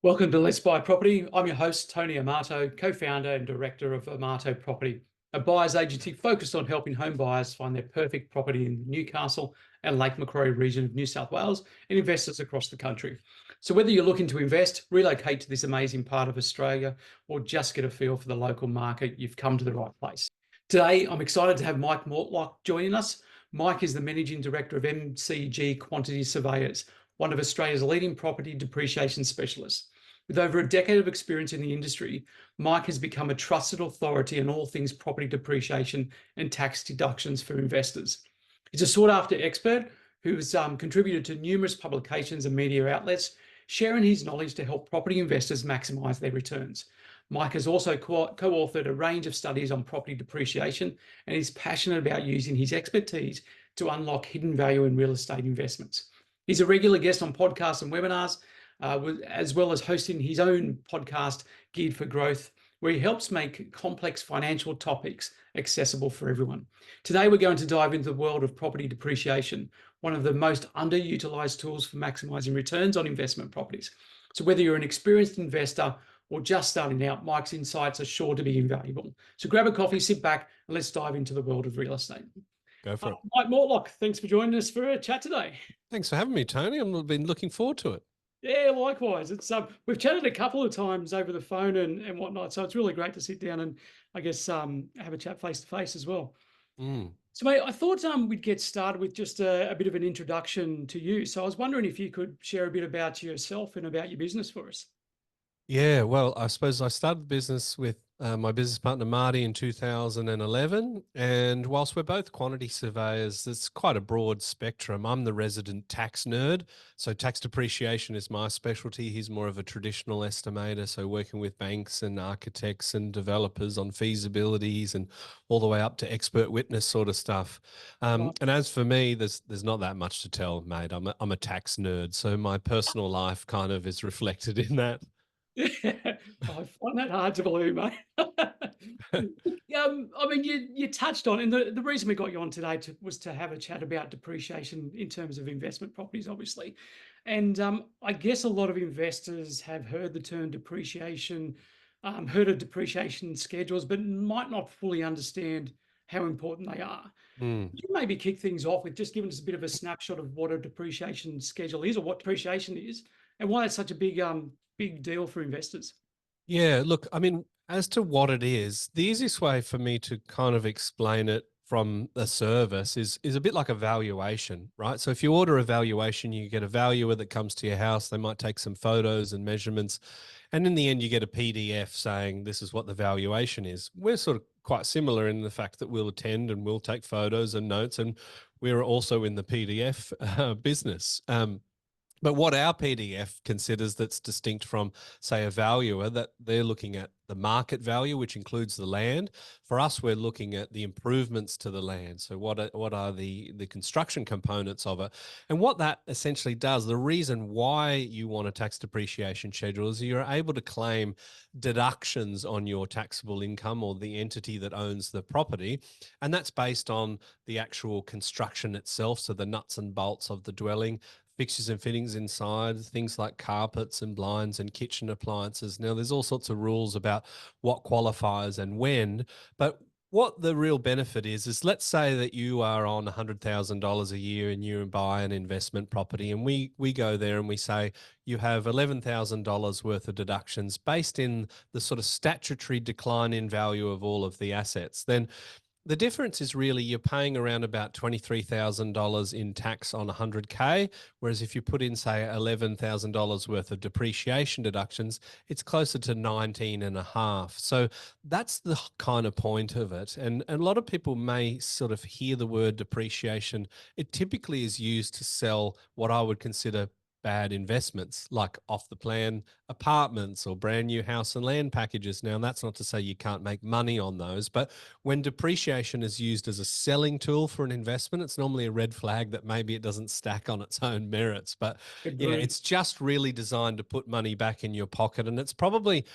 Welcome to Let's Buy Property. I'm your host, Tony Amato, co-founder and director of Amato Property, a buyer's agency focused on helping home buyers find their perfect property in the Newcastle and Lake Macquarie region of New South Wales and investors across the country. So whether you're looking to invest, relocate to this amazing part of Australia, or just get a feel for the local market, you've come to the right place. Today, I'm excited to have Mike Mortlock joining us. Mike is the Managing Director of MCG Quantity Surveyors, one of Australia's leading property depreciation specialists. With over a decade of experience in the industry, Mike has become a trusted authority on all things property depreciation and tax deductions for investors. He's a sought-after expert who's contributed to numerous publications and media outlets, sharing his knowledge to help property investors maximise their returns. Mike has also co-authored a range of studies on property depreciation and is passionate about using his expertise to unlock hidden value in real estate investments. He's a regular guest on podcasts and webinars, as well as hosting his own podcast, Geared for Growth, where he helps make complex financial topics accessible for everyone. Today, we're going to dive into the world of property depreciation, one of the most underutilized tools for maximizing returns on investment properties. So whether you're an experienced investor or just starting out, Mike's insights are sure to be invaluable. So grab a coffee, sit back, and let's dive into the world of real estate. Go for it. Mike Mortlock, thanks for joining us for a chat today. Thanks for having me, Tony. I've been looking forward to it. Yeah, likewise. It's we've chatted a couple of times over the phone and whatnot, so it's really great to sit down and I guess have a chat face to face as well. So, mate, I thought we'd get started with just a bit of an introduction to you. So, I was wondering if you could share a bit about yourself and about your business for us. Yeah, well, I suppose I started the business with my business partner, Marty, in 2011. And whilst we're both quantity surveyors, it's quite a broad spectrum. I'm the resident tax nerd. So tax depreciation is my specialty. He's more of a traditional estimator. So working with banks and architects and developers on feasibilities and all the way up to expert witness sort of stuff. Right. And as for me, there's not that much to tell, mate. I'm a tax nerd. So my personal life kind of is reflected in that. Yeah, I find that hard to believe, mate. I mean, you touched on, and the reason we got you on today was to have a chat about depreciation in terms of investment properties, obviously. And I guess a lot of investors have heard the term depreciation, heard of depreciation schedules, but might not fully understand how important they are. Could you maybe kick things off with just giving us a bit of a snapshot of what a depreciation schedule is, or what depreciation is, and why it's such a big deal for investors? Yeah, look, I mean, as to what it is, the easiest way for me to kind of explain it from a service is a bit like a valuation, right? So if you order a valuation, you get a valuer that comes to your house. They might take some photos and measurements. And in the end, you get a PDF saying this is what the valuation is. We're sort of quite similar in the fact that we'll attend and we'll take photos and notes. And we're also in the PDF business. But what our PDF considers that's distinct from, say, a valuer, that they're looking at the market value, which includes the land. For us, we're looking at the improvements to the land. So what are the construction components of it? And what that essentially does, the reason why you want a tax depreciation schedule is you're able to claim deductions on your taxable income or the entity that owns the property. And that's based on the actual construction itself, so the nuts and bolts of the dwelling, fixtures and fittings inside, things like carpets and blinds and kitchen appliances. Now, there's all sorts of rules about what qualifies and when, but what the real benefit is let's say that you are on $100,000 a year and you buy an investment property, and we go there and we say you have $11,000 worth of deductions based in the sort of statutory decline in value of all of the assets. Then the difference is really you're paying around about $23,000 in tax on 100K, whereas if you put in, say, $11,000 worth of depreciation deductions, it's closer to 19 and a half. So that's the kind of point of it. And a lot of people may sort of hear the word depreciation. It typically is used to sell what I would consider bad investments like off the plan apartments or brand new house and land packages. Now, that's not to say you can't make money on those, but when depreciation is used as a selling tool for an investment, it's normally a red flag that maybe it doesn't stack on its own merits. But yeah, Agreed. it's just really designed to put money back in your pocket. And it's probably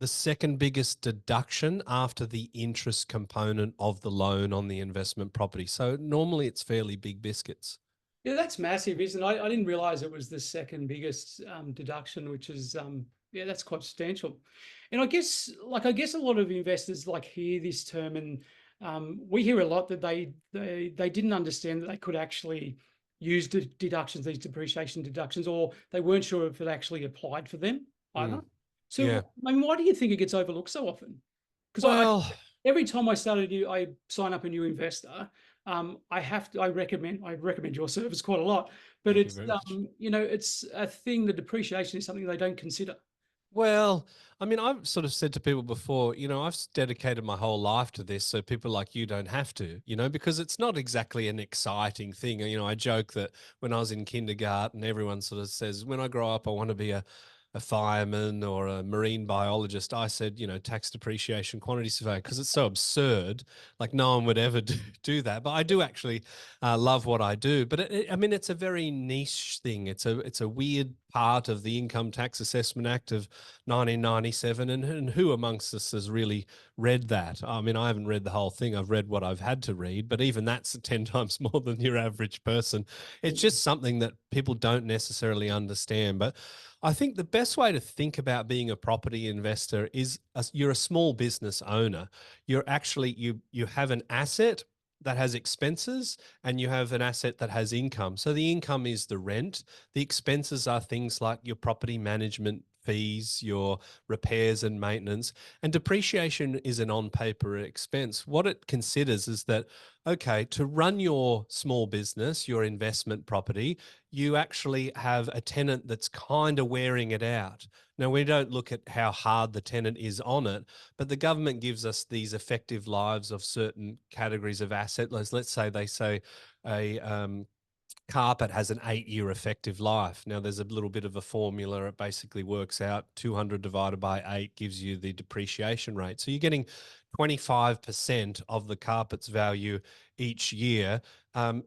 the second biggest deduction after the interest component of the loan on the investment property. So normally it's fairly big biscuits. Yeah, that's massive, isn't it? I didn't realize it was the second biggest deduction, which is yeah, that's quite substantial. And I guess a lot of investors like hear this term, and we hear a lot that they didn't understand that they could actually use deductions, these depreciation deductions, or they weren't sure if it actually applied for them either. Mm, yeah. So, I mean, why do you think it gets overlooked so often? Because Well, every time I sign up a new investor, I recommend your service quite a lot, but thank you it's, very much. it's a thing. The depreciation is something they don't consider. Well, I mean, I've sort of said to people before, I've dedicated my whole life to this, so people like you don't have to, because it's not exactly an exciting thing. I joke that when I was in kindergarten, everyone sort of says, when I grow up, I want to be a fireman or a marine biologist. I said, tax depreciation quantity surveyor, because it's so absurd. Like no one would ever do that. But I do actually love what I do. But I mean, it's a very niche thing. It's a weird part of the Income Tax Assessment Act of 1997. And who amongst us has really read that? I mean, I haven't read the whole thing. I've read what I've had to read, but even that's 10 times more than your average person. It's just something that people don't necessarily understand. But I think the best way to think about being a property investor is you're a small business owner. You're actually you have an asset that has expenses and you have an asset that has income. So the income is the rent. The expenses are things like your property management fees, your repairs and maintenance, and depreciation is an on-paper expense. What it considers is that, okay, to run your small business, your investment property, you actually have a tenant that's kind of wearing it out. Now, we don't look at how hard the tenant is on it, but the government gives us these effective lives of certain categories of asset. Let's say they say a carpet has an 8-year effective life. Now, there's a little bit of a formula. It basically works out 200 divided by 8 gives you the depreciation rate. So you're getting 25% of the carpet's value each year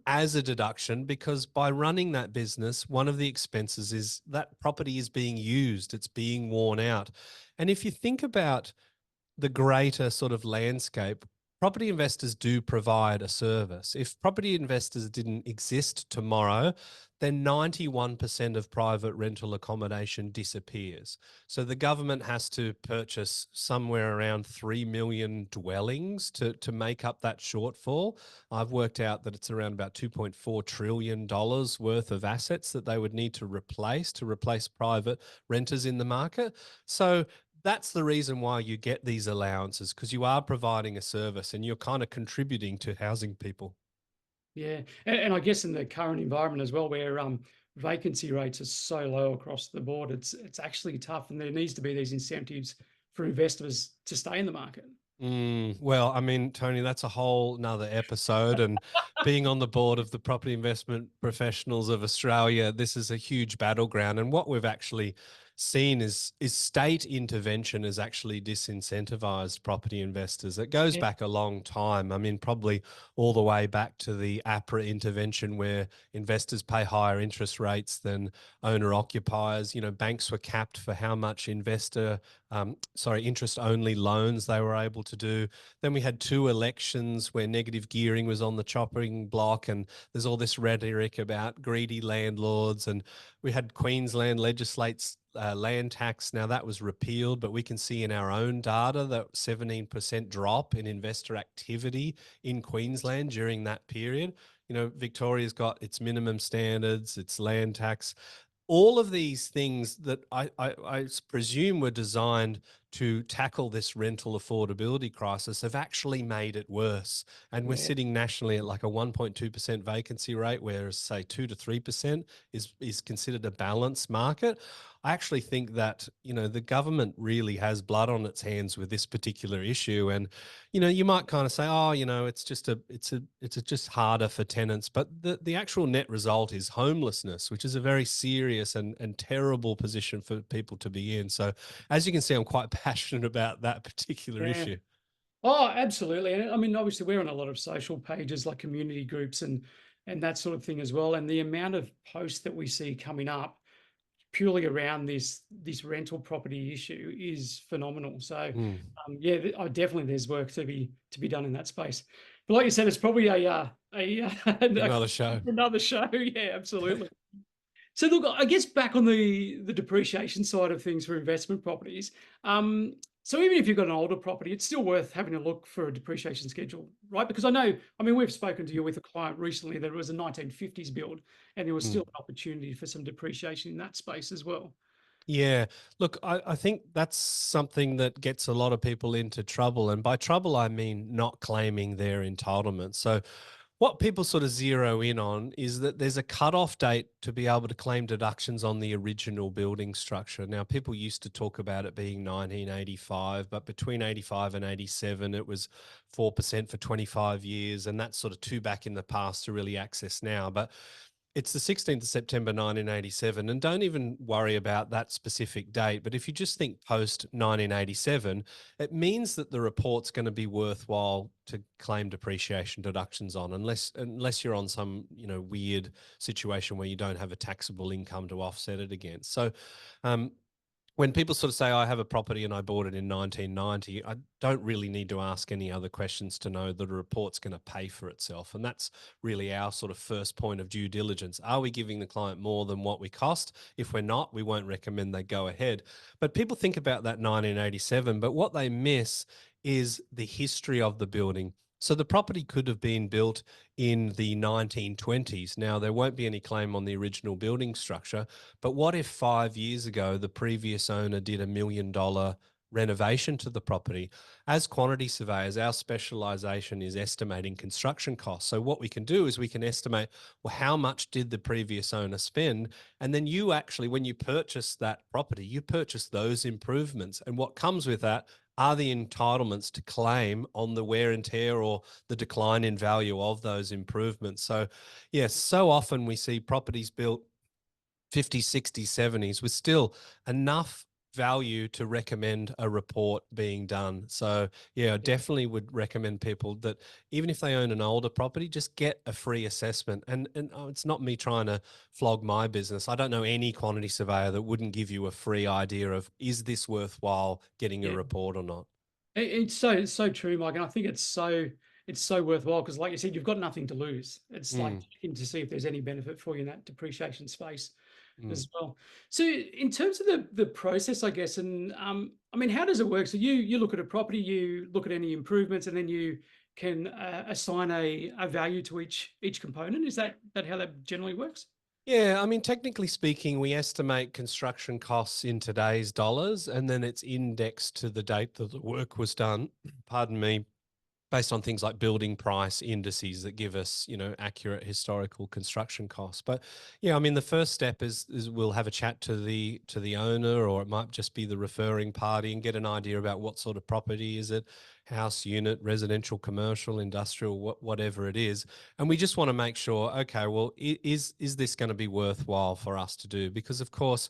as a deduction, because by running that business, one of the expenses is that property is being used, it's being worn out. And if you think about the greater sort of landscape, property investors do provide a service. If property investors didn't exist tomorrow, then 91% of private rental accommodation disappears. So the government has to purchase somewhere around 3 million dwellings to make up that shortfall. I've worked out that it's around about $2.4 trillion worth of assets that they would need to replace private renters in the market. So that's the reason why you get these allowances, because you are providing a service and you're kind of contributing to housing people. Yeah, and I guess in the current environment as well, where vacancy rates are so low across the board, it's actually tough, and there needs to be these incentives for investors to stay in the market. Well, I mean, Tony, that's a whole nother episode. And being on the board of the Property Investment Professionals of Australia, this is a huge battleground. And what we've actually seen is state intervention has actually disincentivized property investors. It goes Yeah, back a long time. I mean, probably all the way back to the APRA intervention, where investors pay higher interest rates than owner occupiers. Banks were capped for how much interest only loans they were able to do. Then we had 2 elections where negative gearing was on the chopping block, and there's all this rhetoric about greedy landlords. And we had Queensland legislates land tax. Now that was repealed, but we can see in our own data that 17% drop in investor activity in Queensland during that period. Victoria's got its minimum standards, its land tax, all of these things that I presume were designed to tackle this rental affordability crisis have actually made it worse. And we're Yeah, sitting nationally at like a 1.2% vacancy rate, whereas say 2 to 3% is considered a balanced market. I actually think that, the government really has blood on its hands with this particular issue. And, you might kind of say, oh, it's just harder for tenants. But the actual net result is homelessness, which is a very serious and terrible position for people to be in. So as you can see, I'm quite passionate about that particular yeah. issue. Oh, absolutely. And I mean, obviously, we're on a lot of social pages like community groups and that sort of thing as well. And the amount of posts that we see coming up purely around this rental property issue is phenomenal. So, Mm, yeah, definitely there's work to be done in that space. But like you said, it's probably another show. another show. Yeah, absolutely. So look, I guess back on the depreciation side of things for investment properties. So even if you've got an older property, it's still worth having a look for a depreciation schedule, right? Because I mean, we've spoken to you with a client recently that it was a 1950s build, and there was Mm. still an opportunity for some depreciation in that space as well. Yeah. Look, I think that's something that gets a lot of people into trouble. And by trouble, I mean not claiming their entitlement. So, what people sort of zero in on is that there's a cutoff date to be able to claim deductions on the original building structure. Now, people used to talk about it being 1985, but between 85 and 87, it was 4% for 25 years. And that's sort of too back in the past to really access now. But it's the 16th of September 1987, and don't even worry about that specific date. But if you just think post 1987, it means that the report's going to be worthwhile to claim depreciation deductions on, unless you're on some weird situation where you don't have a taxable income to offset it against. So, um, when people sort of say, I have a property and I bought it in 1990, I don't really need to ask any other questions to know that a report's going to pay for itself. And that's really our sort of first point of due diligence. Are we giving the client more than what we cost? If we're not, we won't recommend they go ahead. But people think about that 1987, but what they miss is the history of the building. So the property could have been built in the 1920s. Now, there won't be any claim on the original building structure, but what if 5 years ago the previous owner did $1 million renovation to the property? As quantity surveyors, our specialization is estimating construction costs. So what we can do is we can estimate, well, how much did the previous owner spend? And then you actually, when you purchase that property, you purchase those improvements. And what comes with that are the entitlements to claim on the wear and tear or the decline in value of those improvements. So, yes, so often we see properties built 50s, 60s, 70s with still enough value to recommend a report being done. So, yeah, I definitely would recommend people that even if they own an older property, just get a free assessment. And it's not me trying to flog my business. I don't know any quantity surveyor that wouldn't give you a free idea of, is this worthwhile getting a Yeah. report or not? It's so true, Mike, and I think it's so worthwhile because, like you said, you've got nothing to lose. It's like Mm, checking to see if there's any benefit for you in that depreciation space mm. as well. So, in terms of the process, I guess, and I mean, how does it work? So, you look at a property, you look at any improvements, and then you can assign a value to each component. Is that how that generally works? Yeah, I mean, technically speaking, we estimate construction costs in today's dollars, and then it's indexed to the date that the work was done. Pardon me, based on things like building price indices that give us, accurate historical construction costs. But yeah, I mean, the first step is we'll have a chat to the owner, or it might just be the referring party, and get an idea about what sort of property is it, house, unit, residential, commercial, industrial, whatever it is. And we just want to make sure, okay, well, is this going to be worthwhile for us to do? Because of course,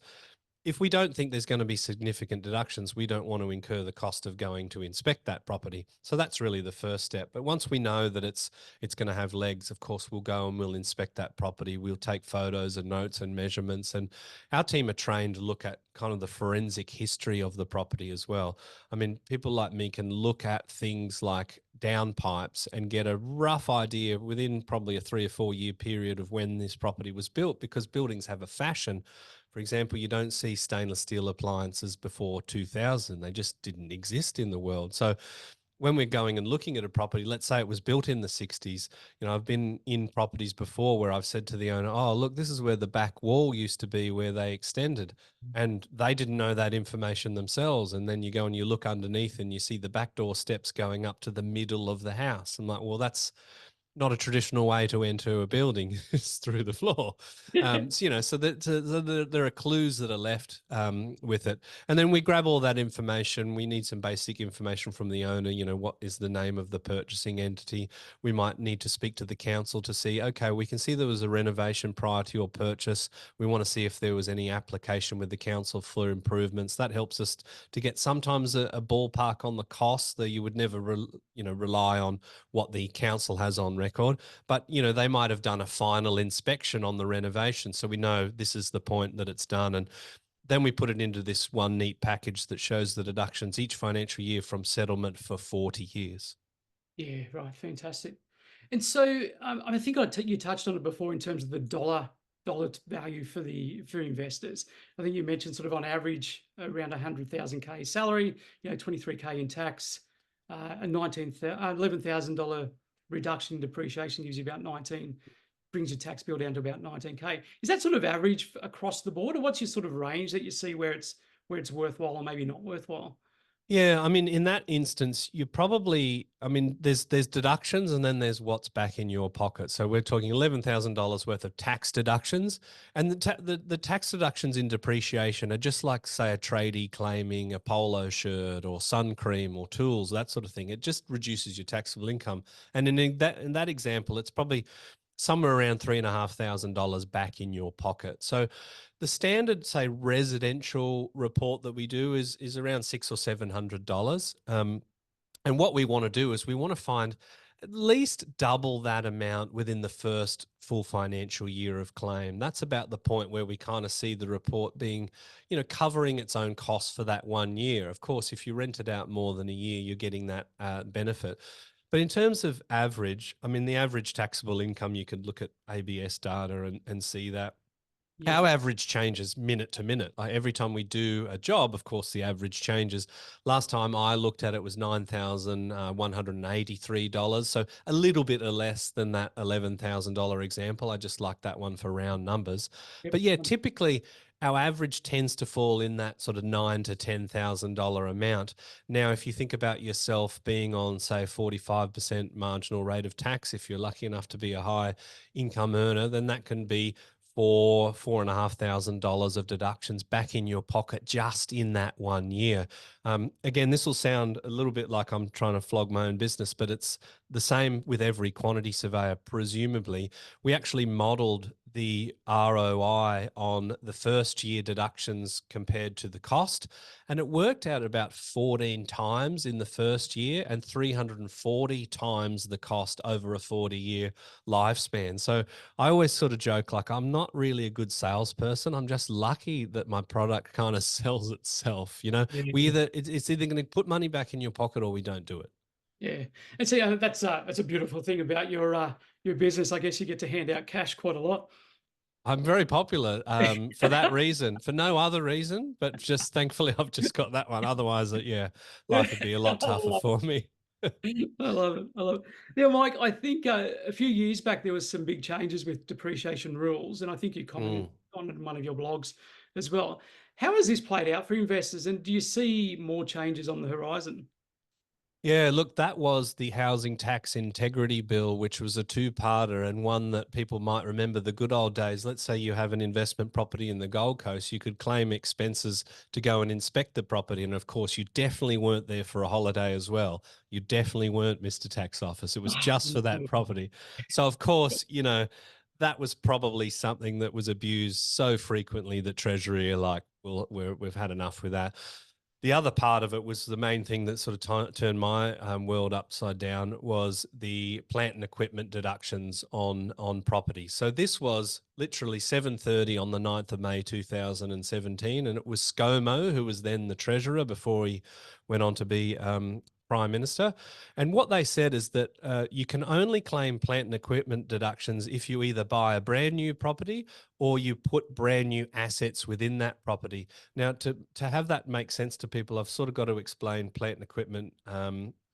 if we don't think there's going to be significant deductions, we don't want to incur the cost of going to inspect that property. So that's really the first step. But once we know that it's going to have legs, of course, we'll go and we'll inspect that property. We'll take photos and notes and measurements. And our team are trained to look at kind of the forensic history of the property as well. I mean, people like me can look at things like downpipes and get a rough idea within probably a 3 or 4 year period of when this property was built, because buildings have a fashion. For example, you don't see stainless steel appliances before 2000. They just didn't exist in the world. So when we're going and looking at a property, let's say it was built in the 60s, I've been in properties before where I've said to the owner, oh, look, this is where the back wall used to be where they extended. And they didn't know that information themselves. And then you go and you look underneath and you see the back door steps going up to the middle of the house. I'm like, well, that's not a traditional way to enter a building is through the floor. So there are clues that are left with it. And then we grab all that information. We need some basic information from the owner. What is the name of the purchasing entity? We might need to speak to the council to see, okay, we can see there was a renovation prior to your purchase. We want to see if there was any application with the council for improvements. That helps us to get sometimes a ballpark on the cost that you would never, rely on what the council has on record, but they might have done a final inspection on the renovation, so we know this is the point that it's done. And then we put it into this one neat package that shows the deductions each financial year from settlement for 40 years. Yeah, right. Fantastic. And so I think you touched on it before in terms of the dollar value for investors. I think you mentioned sort of on average around 100,000 salary, 23K in tax, a $11,000 reduction in depreciation gives you about 19, brings your tax bill down to about 19K. Is that sort of average across the board, or what's your sort of range that you see where it's worthwhile or maybe not worthwhile? Yeah, I mean, in that instance, you probably, I mean, there's deductions and then there's what's back in your pocket. So we're talking $11,000 worth of tax deductions, and the tax deductions in depreciation are just like, say, a tradie claiming a polo shirt or sun cream or tools, that sort of thing. It just reduces your taxable income. And in that example, it's probably somewhere around $3,500 back in your pocket. So the standard, say, residential report that we do is around $600 or $700. And what we want to do is we want to find at least double that amount within the first full financial year of claim. That's about the point where we kind of see the report being, covering its own costs for that 1 year. Of course, if you rent it out more than a year, you're getting that benefit. But in terms of average, I mean, the average taxable income, you could look at ABS data and see that Yeah. our average changes minute to minute. Like every time we do a job, of course, the average changes. Last time I looked at it was $9,183. So a little bit less than that $11,000 example. I just like that one for round numbers. Yep. But yeah, typically our average tends to fall in that sort of $9,000 to $10,000 amount. Now, if you think about yourself being on, say, 45% marginal rate of tax, if you're lucky enough to be a high income earner, then that can be $4,500 of deductions back in your pocket just in that 1 year. Again, this will sound a little bit like I'm trying to flog my own business, but it's the same with every quantity surveyor. Presumably, we actually modeled the ROI on the first year deductions compared to the cost, and it worked out about 14 times in the first year and 340 times the cost over a 40-year lifespan. So I always sort of joke, like, I'm not really a good salesperson. I'm just lucky that my product kind of sells itself. Yeah. It's either going to put money back in your pocket or we don't do it. Yeah. And see, that's a beautiful thing about your business. I guess you get to hand out cash quite a lot. I'm very popular for that reason, for no other reason, but just thankfully I've just got that one. Otherwise, yeah, life would be a lot I tougher love for me. it. I love it. I love it. Now, Mike, I think a few years back there was some big changes with depreciation rules, and I think you commented Mm. on it in one of your blogs as well. How has this played out for investors, and do you see more changes on the horizon? Yeah, look, that was the Housing Tax Integrity Bill, which was a two-parter and one that people might remember the good old days. Let's say you have an investment property in the Gold Coast, you could claim expenses to go and inspect the property. And of course, you definitely weren't there for a holiday as well. You definitely weren't Mr. Tax Office. It was just for that property. So of course, that was probably something that was abused so frequently that Treasury are like, well, we've had enough with that. The other part of it was the main thing that sort of turned my world upside down was the plant and equipment deductions on property. So this was literally 7:30 on the 9th of May 2017, and it was ScoMo, who was then the treasurer before he went on to be Prime Minister. And what they said is that you can only claim plant and equipment deductions if you either buy a brand new property or you put brand new assets within that property. Now, to have that make sense to people, I've sort of got to explain plant and equipment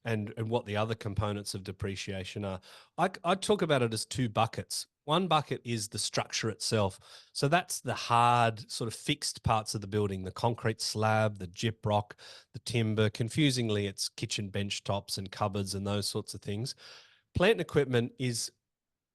and what the other components of depreciation are. I talk about it as two buckets. One bucket is the structure itself. So that's the hard sort of fixed parts of the building, the concrete slab, the gyprock, the timber. Confusingly, it's kitchen bench tops and cupboards and those sorts of things. Plant and equipment is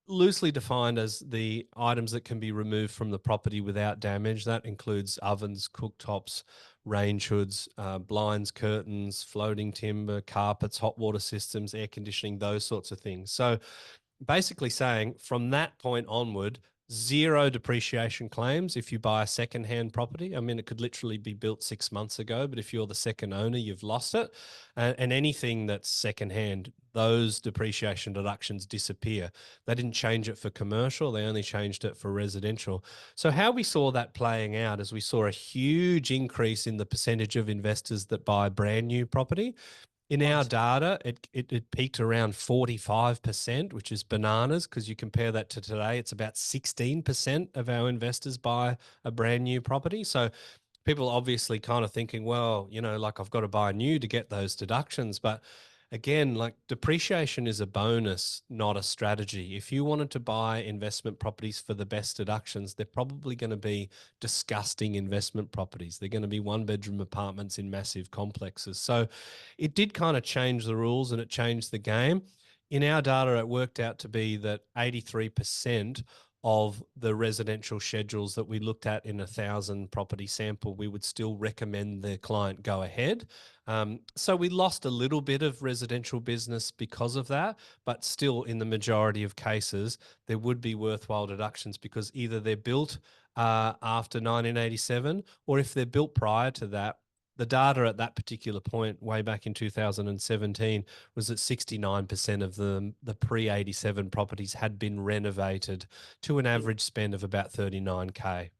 loosely defined as the items that can be removed from the property without damage. That includes ovens, cooktops, range hoods, blinds, curtains, floating timber, carpets, hot water systems, air conditioning, those sorts of things. So basically saying from that point onward, zero depreciation claims if you buy a second-hand property. I mean, it could literally be built 6 months ago, but if you're the second owner, you've lost it. And anything that's second-hand, those depreciation deductions disappear. They didn't change it for commercial, they only changed it for residential. So how we saw that playing out is we saw a huge increase in the percentage of investors that buy brand new property. In our Right. data, it peaked around 45%, which is bananas, because you compare that to today, it's about 16% of our investors buy a brand new property. So people obviously kind of thinking, well, like I've got to buy new to get those deductions. But again, like depreciation is a bonus, not a strategy. If you wanted to buy investment properties for the best deductions, they're probably going to be disgusting investment properties. They're going to be one-bedroom apartments in massive complexes. So it did kind of change the rules and it changed the game. In our data, it worked out to be that 83% of the residential schedules that we looked at in 1,000 property sample, we would still recommend the client go ahead. So we lost a little bit of residential business because of that, but still in the majority of cases, there would be worthwhile deductions because either they're built after 1987, or if they're built prior to that, the data at that particular point, way back in 2017, was that 69% of the pre-87 properties had been renovated to an Yeah. average spend of about 39K.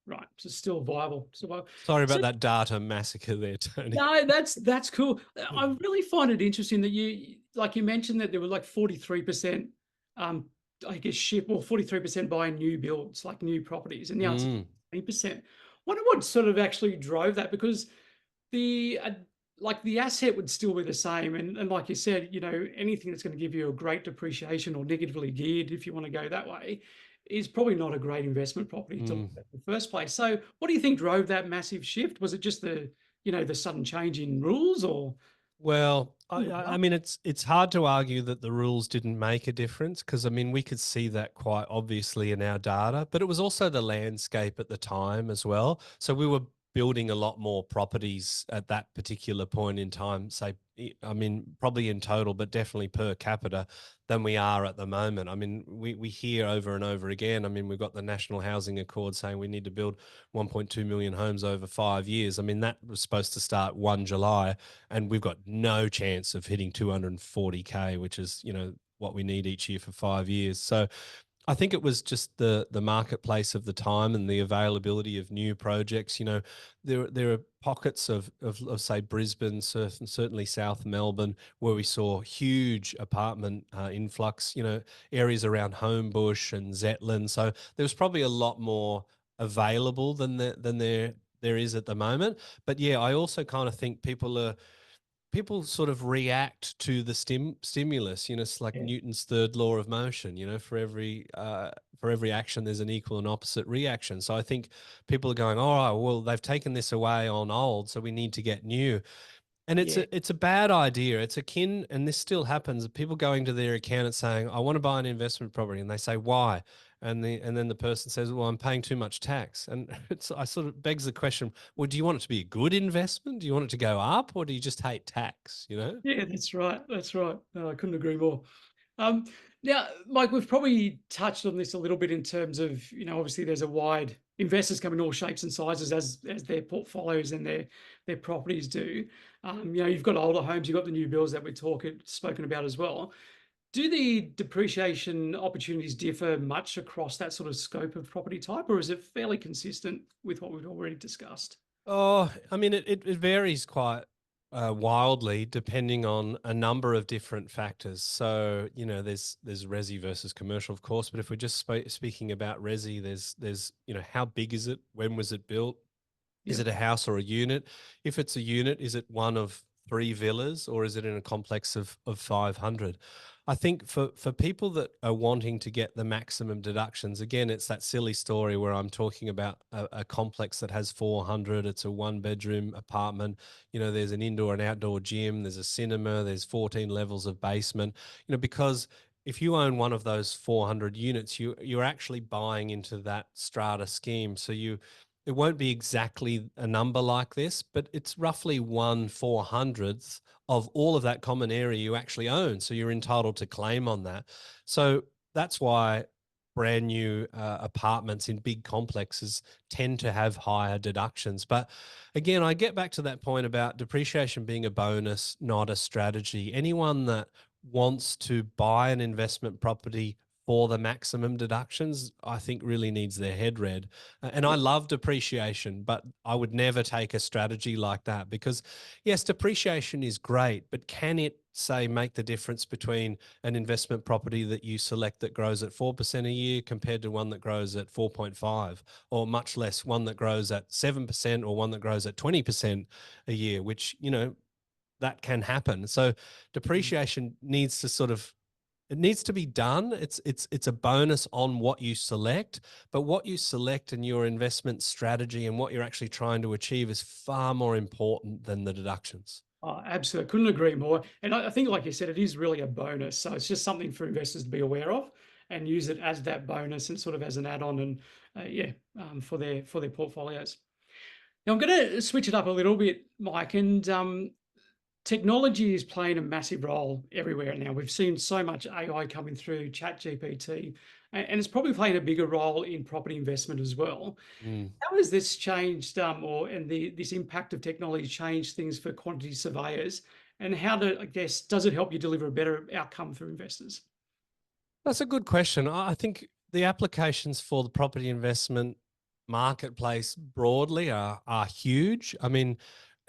Right. So still viable. Still viable. Sorry So about that data massacre there, Tony. no, that's cool. I really find it interesting that like you mentioned that there were like 43%, I guess, 43% buying new builds, like new properties, and now it's Mm. 20%. Wonder what sort of actually drove that, because the like the asset would still be the same, and like you said, anything that's going to give you a great depreciation or negatively geared, if you want to go that way, is probably not a great investment property to look Mm. at in the first place. So what do you think drove that massive shift? Was it just the sudden change in rules, or Well, I, oh, I well, I mean, it's hard to argue that the rules didn't make a difference because I mean we could see that quite obviously in our data, but it was also the landscape at the time as well. So we were building a lot more properties at that particular point in time. Say, I mean, probably in total, but definitely per capita than we are at the moment. I mean, we hear over and over again. I mean, we've got the National Housing Accord saying we need to build 1.2 million homes over 5 years. I mean, that was supposed to start 1 July and we've got no chance of hitting 240K, which is, what we need each year for 5 years. So I think it was just the marketplace of the time and the availability of new projects. There are pockets of say Brisbane, certainly South Melbourne, where we saw huge apartment influx. Areas around Homebush and Zetland. So there was probably a lot more available than there is at the moment. But yeah, I also kind of think people sort of react to the stimulus. It's like yeah, Newton's third law of motion. For every action there's an equal and opposite reaction. So I think people are going, all right, well, they've taken this away on old, so we need to get new. And it's yeah, a bad idea. It's akin, and this still happens, of people going to their accountant saying, I want to buy an investment property, and they say, why? And then the person says, well, I'm paying too much tax. And I sort of begs the question, well, do you want it to be a good investment? Do you want it to go up, or do you just hate tax, yeah. That's right. That's right. No, I couldn't agree more. Um, Now, Mike, we've probably touched on this a little bit in terms of, obviously there's a wide investors come in all shapes and sizes as their portfolios and their properties do. You've got older homes, you've got the new builds that we're spoken about as well. Do the depreciation opportunities differ much across that sort of scope of property type, or is it fairly consistent with what we've already discussed? Oh, I mean, it varies quite wildly depending on a number of different factors. So, there's resi versus commercial, of course, but if we're just speaking about resi, there's how big is it? When was it built? Is Yep. it a house or a unit? If it's a unit, is it one of 3 villas, or is it in a complex of 500? I think for people that are wanting to get the maximum deductions, again, it's that silly story where I'm talking about a complex that has 400. It's a one-bedroom apartment. There's an indoor and outdoor gym. There's a cinema. There's 14 levels of basement. Because if you own one of those 400 units, you're actually buying into that strata scheme. So it won't be exactly a number like this, but it's roughly 1/400th of all of that common area you actually own. So you're entitled to claim on that. So that's why brand new apartments in big complexes tend to have higher deductions. But again, I get back to that point about depreciation being a bonus, not a strategy. Anyone that wants to buy an investment property for the maximum deductions, I think really needs their head read. And I love depreciation, but I would never take a strategy like that because, yes, depreciation is great, but can it, say, make the difference between an investment property that you select that grows at 4% a year compared to one that grows at 4.5, or much less, one that grows at 7% or one that grows at 20% a year, which, that can happen. So depreciation needs to it needs to be done. It's a bonus on what you select, but what you select and your investment strategy and what you're actually trying to achieve is far more important than the deductions. Oh, absolutely. Couldn't agree more. And I think, like you said, it is really a bonus. So it's just something for investors to be aware of and use it as that bonus and sort of as an add-on and for their portfolios. Now I'm going to switch it up a little bit, Mike, and technology is playing a massive role everywhere now. We've seen so much AI coming through, Chat GPT, and it's probably playing a bigger role in property investment as well. Mm. How has this changed, this impact of technology changed things for quantity surveyors? And I guess, does it help you deliver a better outcome for investors? That's a good question. I think the applications for the property investment marketplace broadly are huge. I mean,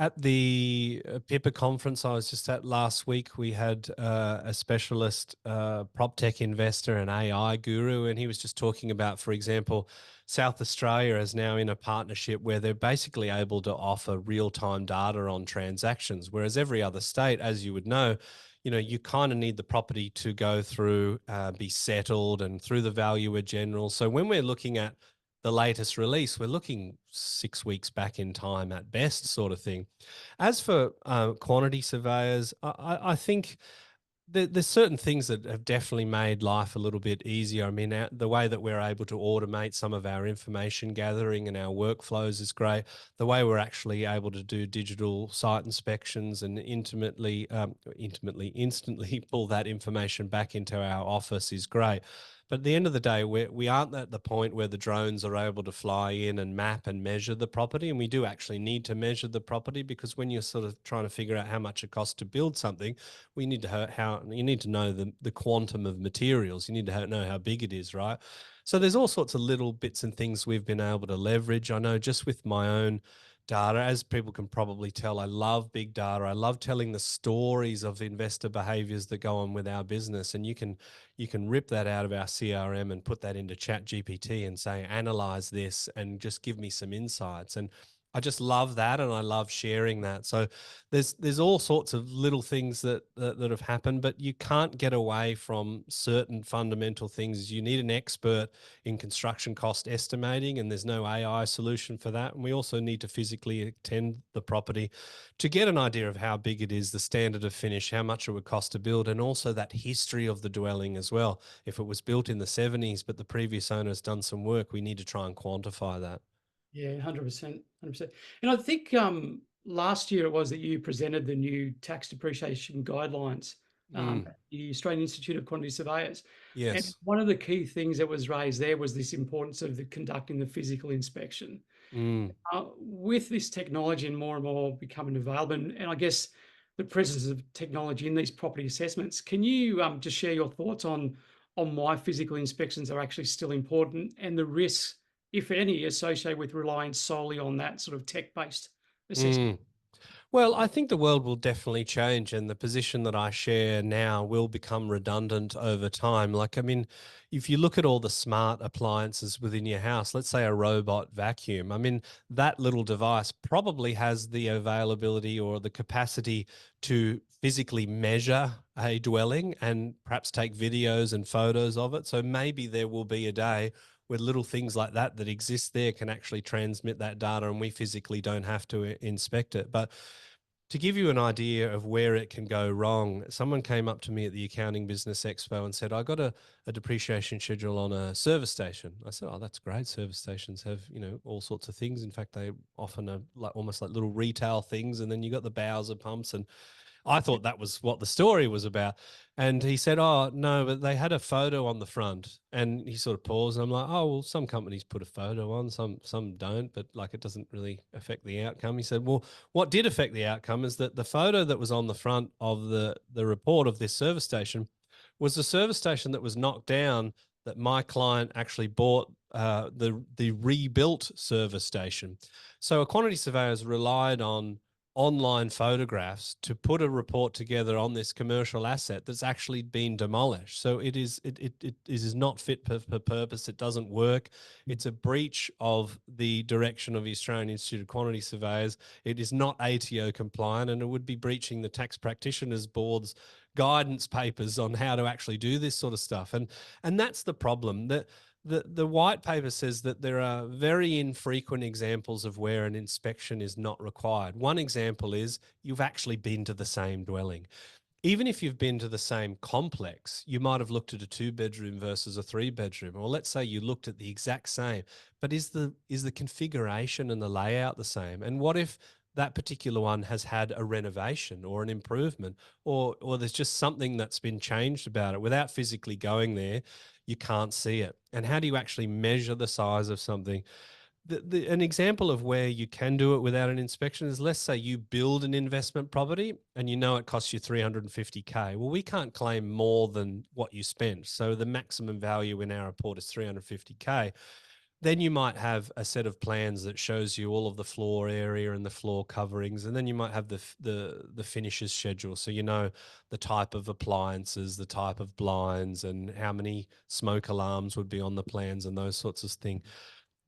at the PIPA conference I was just at last week, we had a specialist prop tech investor, an AI guru, and he was just talking about, for example, South Australia is now in a partnership where they're basically able to offer real-time data on transactions, whereas every other state, as you would know, you kind of need the property to go through, be settled and through the valuer general. So when we're looking at the latest release, we're looking 6 weeks back in time at best, sort of thing. As for quantity surveyors, I think there's certain things that have definitely made life a little bit easier. I mean, the way that we're able to automate some of our information gathering and our workflows is great. The way we're actually able to do digital site inspections and instantly pull that information back into our office is great. But at the end of the day, we aren't at the point where the drones are able to fly in and map and measure the property. And we do actually need to measure the property, because when you're sort of trying to figure out how much it costs to build something, we need to you need to know the quantum of materials. You need to know how big it is, right? So there's all sorts of little bits and things we've been able to leverage. I know just with my own data, as people can probably tell, I love big data. I love telling the stories of investor behaviors that go on with our business. And you can rip that out of our CRM and put that into Chat GPT and say, analyze this and just give me some insights. And I just love that, and I love sharing that. So there's all sorts of little things that have happened, but you can't get away from certain fundamental things. You need an expert in construction cost estimating, and there's no AI solution for that. And we also need to physically attend the property to get an idea of how big it is, the standard of finish, how much it would cost to build, and also that history of the dwelling as well. If it was built in the 70s, but the previous owner has done some work, we need to try and quantify that. Yeah, 100%, 100%. And I think last year it was that you presented the new tax depreciation guidelines Mm, at the Australian Institute of Quantity Surveyors. And yes. one of the key things that was raised there was this importance of conducting the physical inspection. Mm. With this technology and more becoming available, and I guess the presence of technology in these property assessments, can you just share your thoughts on why physical inspections are actually still important and the risks, if any, associated with relying solely on that sort of tech-based assessment? Mm. Well, I think the world will definitely change, and the position that I share now will become redundant over time. Like, I mean, if you look at all the smart appliances within your house, let's say a robot vacuum, I mean, that little device probably has the availability or the capacity to physically measure a dwelling and perhaps take videos and photos of it. So maybe there will be a day where little things like that that exist there can actually transmit that data and we physically don't have to inspect it. But to give you an idea of where it can go wrong, someone came up to me at the Accounting Business Expo and said, I got a depreciation schedule on a service station. I said, oh, that's great. Service stations have, all sorts of things. In fact, they often are like almost like little retail things. And then you got the Bowser pumps, and I thought that was what the story was about. And he said, oh, no, but they had a photo on the front. And he sort of paused. And I'm like, oh, well, some companies put a photo on, some don't, but like it doesn't really affect the outcome. He said, well, what did affect the outcome is that the photo that was on the front of the report of this service station was the service station that was knocked down that my client actually bought the rebuilt service station. So a quantity surveyor has relied on online photographs to put a report together on this commercial asset that's actually been demolished. So it is not fit for purpose. It doesn't work. It's a breach of the direction of the Australian Institute of Quantity Surveyors. It is not ATO compliant, and it would be breaching the Tax Practitioners Board's guidance papers on how to actually do this sort of stuff. And that's the problem. That the white paper says that there are very infrequent examples of where an inspection is not required. One example is you've actually been to the same dwelling. Even if you've been to the same complex, you might have looked at a 2-bedroom versus a 3-bedroom, or let's say you looked at the exact same, but is the configuration and the layout the same? And what if that particular one has had a renovation or an improvement, or there's just something that's been changed about it without physically going there? You can't see it. And how do you actually measure the size of something? An example of where you can do it without an inspection is, let's say you build an investment property and you know it costs you 350K. Well, we can't claim more than what you spent. So the maximum value in our report is 350K. Then you might have a set of plans that shows you all of the floor area and the floor coverings, and then you might have the finishes schedule, so you know the type of appliances, the type of blinds, and how many smoke alarms would be on the plans, and those sorts of things.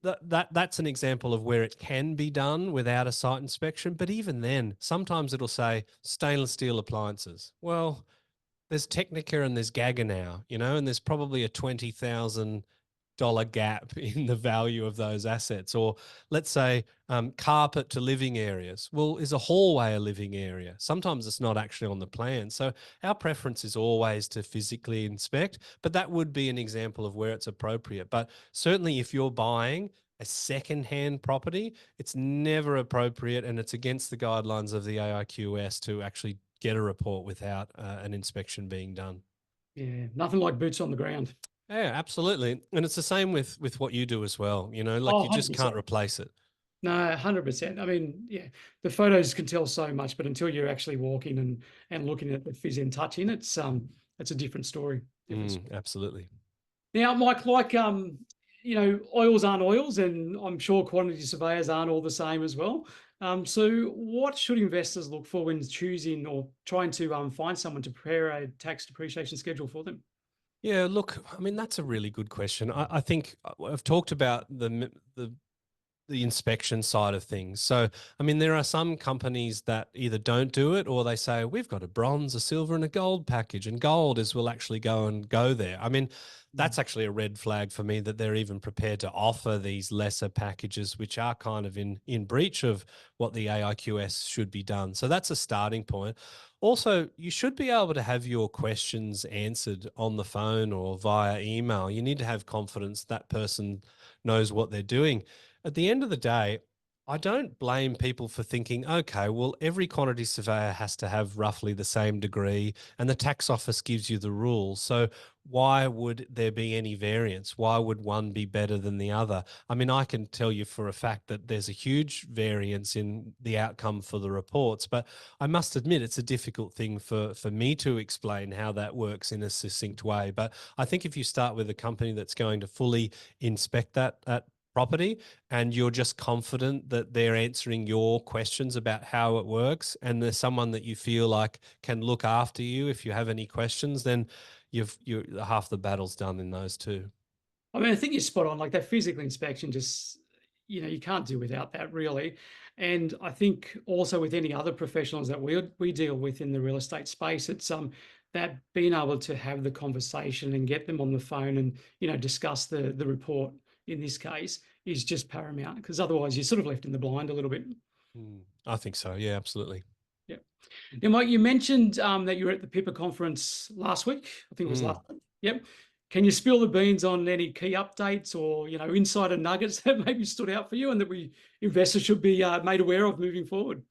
That's an example of where it can be done without a site inspection. But even then, sometimes it'll say stainless steel appliances. Well, there's Technica and there's Gaga now, and there's probably a $20,000 gap in the value of those assets. Or let's say carpet to living areas. Well, is a hallway a living area? Sometimes it's not actually on the plan. So our preference is always to physically inspect, but that would be an example of where it's appropriate. But certainly if you're buying a second-hand property, it's never appropriate, and it's against the guidelines of the AIQS to actually get a report without an inspection being done. Yeah, nothing like boots on the ground. Yeah, absolutely. And it's the same with what you do as well. Like Oh, you just can't 100%. replace it. No, 100%. I mean, yeah, the photos can tell so much, but until you're actually walking and looking at the fizz and touching, it's a different story. Different story. Absolutely. Now, Mike, like oils aren't oils, and I'm sure quantity surveyors aren't all the same as well. So what should investors look for when choosing or trying to find someone to prepare a tax depreciation schedule for them? Yeah, look, I mean, that's a really good question. I think I've talked about the inspection side of things. So, I mean, there are some companies that either don't do it, or they say, we've got a bronze, a silver, and a gold package, and gold is will actually go there. I mean, that's actually a red flag for me that they're even prepared to offer these lesser packages, which are kind of in breach of what the AIQS should be done. So that's a starting point. Also, you should be able to have your questions answered on the phone or via email. You need to have confidence that person knows what they're doing. At the end of the day, I don't blame people for thinking, okay, well, every quantity surveyor has to have roughly the same degree, and the tax office gives you the rules. So why would there be any variance? Why would one be better than the other? I mean, I can tell you for a fact that there's a huge variance in the outcome for the reports, but I must admit it's a difficult thing for me to explain how that works in a succinct way. But I think if you start with a company that's going to fully inspect that property, and you're just confident that they're answering your questions about how it works, and there's someone that you feel like can look after you if you have any questions, then you're half the battle's done in those two. I mean, I think you're spot on. Like that physical inspection, just you can't do without that really. And I think also with any other professionals that we deal with in the real estate space, it's that being able to have the conversation and get them on the phone and discuss the report in this case is just paramount because otherwise you're sort of left in the blind a little bit. I think so. Yeah, absolutely. Yeah. Now, Mike, you mentioned that you were at the PIPA conference last week. I think it was Mm. last week. Yep. Can you spill the beans on any key updates or insider nuggets that maybe stood out for you and that we investors should be made aware of moving forward?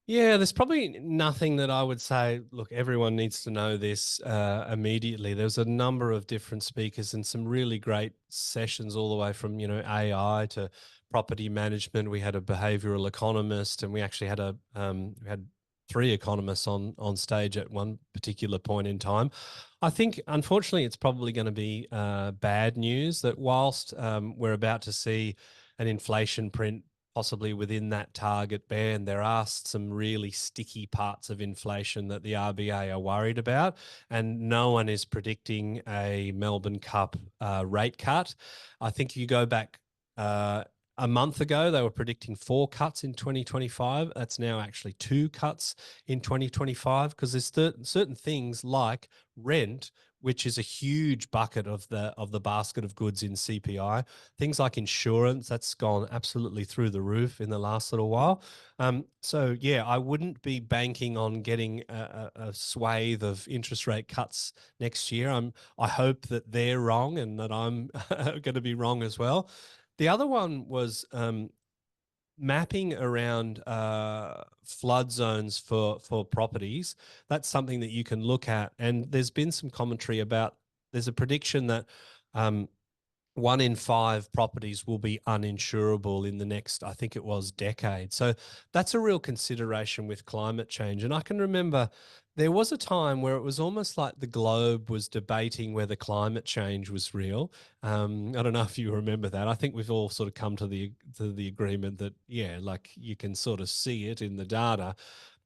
Yeah, there's probably nothing that I would say, look, everyone needs to know this immediately. There's a number of different speakers and some really great sessions all the way from, AI to property management. We had a behavioral economist, and we actually had we had three economists on stage at one particular point in time. I think, unfortunately, it's probably going to be bad news that whilst we're about to see an inflation print possibly within that target band, there are some really sticky parts of inflation that the RBA are worried about, and no one is predicting a Melbourne Cup rate cut. I think you go back a month ago, they were predicting 4 cuts in 2025. That's now actually 2 cuts in 2025 because there's certain things like rent, which is a huge bucket of the basket of goods in CPI. Things like insurance, that's gone absolutely through the roof in the last little while. So yeah, I wouldn't be banking on getting a swathe of interest rate cuts next year. I hope that they're wrong and that I'm going to be wrong as well. The other one was mapping around flood zones for properties. That's something that you can look at, and there's been some commentary about. There's a prediction that 1 in 5 properties will be uninsurable in the next, I think it was, decade. So that's a real consideration with climate change. And I can remember there was a time where it was almost like the globe was debating whether climate change was real. I don't know if you remember that. I think we've all sort of come to the agreement that, yeah, like you can sort of see it in the data.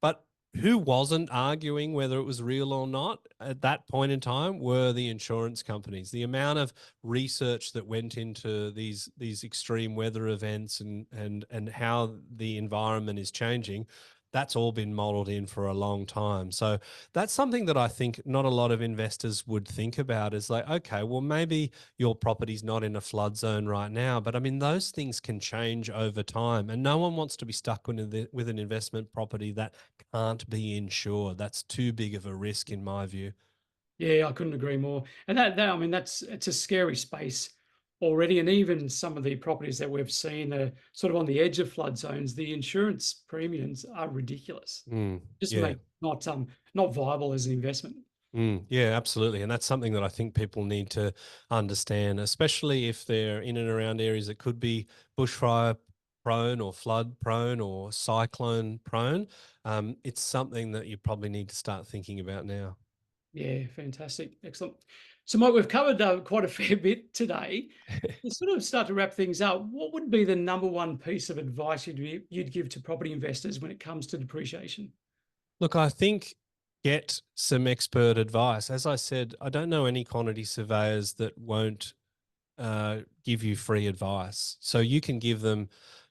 But who wasn't arguing whether it was real or not at that point in time were the insurance companies. The amount of research that went into these extreme weather events and how the environment is changing, that's all been modeled in for a long time. So that's something that I think not a lot of investors would think about is like, okay, well, maybe your property's not in a flood zone right now, but I mean, those things can change over time. And no one wants to be stuck with an investment property that can't be insured. That's too big of a risk in my view. Yeah, I couldn't agree more. And that I mean, it's a scary space already. And even some of the properties that we've seen are sort of on the edge of flood zones. The insurance premiums are ridiculous. Just Yeah. make not viable as an investment. Yeah, absolutely. And that's something that I think people need to understand, especially if they're in and around areas that could be bushfire prone or flood prone or cyclone prone. It's something that you probably need to start thinking about now. Yeah, fantastic. Excellent. So, Mike, we've covered quite a fair bit today. To sort of start to wrap things up, what would be the number one piece of advice you'd give to property investors when it comes to depreciation? Look, I think get some expert advice. As I said, I don't know any quantity surveyors that won't give you free advice. So you can give them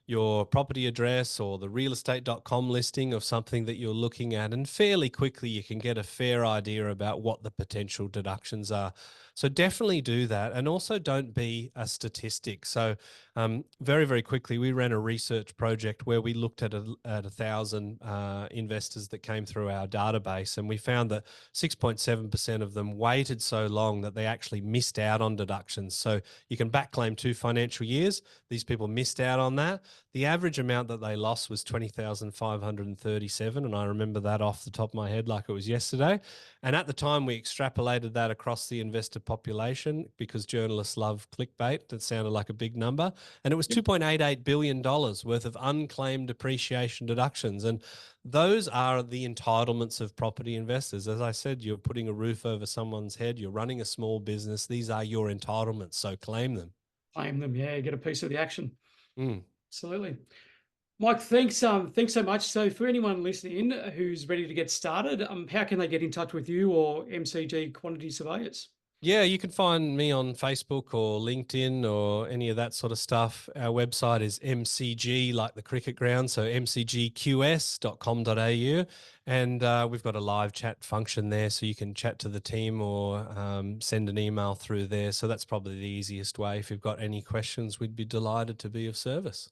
your property address or the realestate.com listing of something that you're looking at, and fairly quickly you can get a fair idea about what the potential deductions are. So definitely do that, and also don't be a statistic. So very, very quickly, we ran a research project where we looked at 1,000 investors that came through our database, and we found that 6.7% of them waited so long that they actually missed out on deductions. So you can backclaim 2 financial years. These people missed out on that. The average amount that they lost was 20,537, and I remember that off the top of my head like it was yesterday. And at the time, we extrapolated that across the investor population because journalists love clickbait. That sounded like a big number. And it was $2.88 billion worth of unclaimed depreciation deductions. And those are the entitlements of property investors. As I said, you're putting a roof over someone's head, you're running a small business. These are your entitlements, so claim them. claim them. Yeah, get a piece of the action. Mm. Absolutely. Mike, thanks so much. So for anyone listening who's ready to get started, how can they get in touch with you or MCG Quantity Surveyors? Yeah, you can find me on Facebook or LinkedIn or any of that sort of stuff. Our website is MCG, like the cricket ground, so mcgqs.com.au. And we've got a live chat function there, so you can chat to the team or send an email through there. So that's probably the easiest way. If you've got any questions, we'd be delighted to be of service.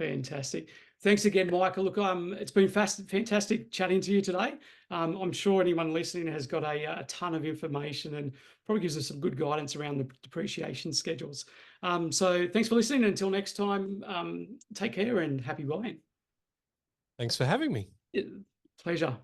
Fantastic. Thanks again, Michael. Look, it's been fantastic chatting to you today. I'm sure anyone listening has got a ton of information and probably gives us some good guidance around the depreciation schedules. So thanks for listening. Until next time, take care and happy buying. Thanks for having me. Pleasure.